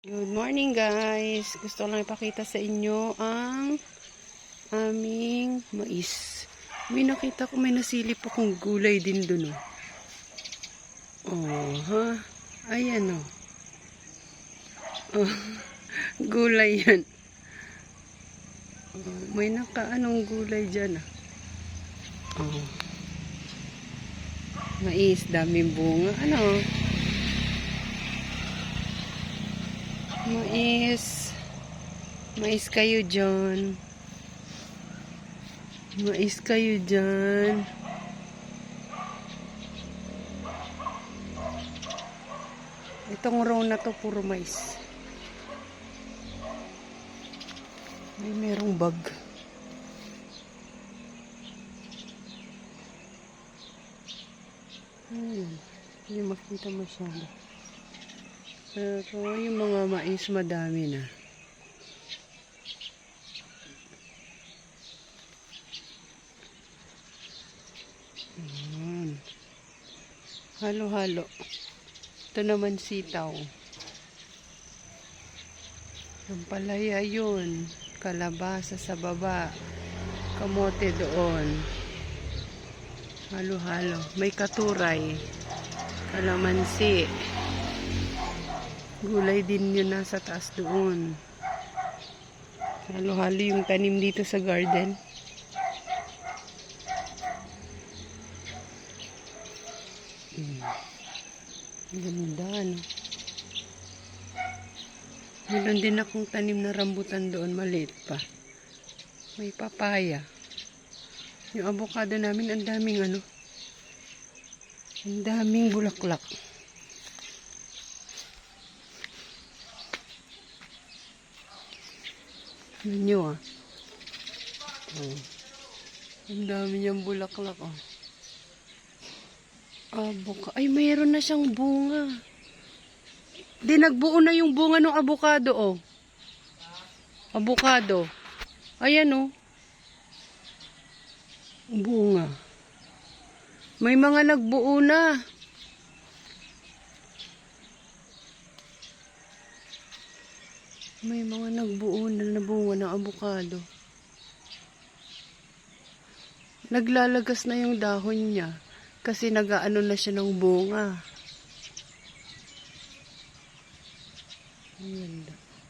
Good morning guys. Gusto lang ipakita sa inyo ang aming mais. May nakita ko, may nasilip akong gulay din dun. Oh, ha? Ayan oh. Oh, gulay yan. Oh, may nakaanong gulay dyan ah. Oh. Mais, daming bunga. Ano? Mais kayo dyan. Mais kayo dyan. Itong row na to puro mais. Merong bag. Hindi makita masyado. Pero yung mga mais madami na. Halo-halo. Ito naman sitaw. Ang palaya yun. Kalabasa sa baba. Kamote doon. Halo-halo. May katuray. Kalamansi. Gulay din yun nasa taas doon. Halo-halo yung tanim dito sa garden. Ganda, no? Meron din akong tanim na rambutan doon, maliit pa. May papaya. Yung avocado namin, ang daming ano. Ang daming bulaklak. Yun nyo ah. Oh. Ang dami niyang bulaklak oh. Ay, mayroon na siyang bunga. Di, nagbuo na yung bunga ng avocado, oh. Avocado. Ayan, oh. Bunga. May mga nagbuo na. May mga nagbuo na bunga ng avocado. Naglalagas na yung dahon niya. Kasi nag-aano na siya ng bunga. Ayan.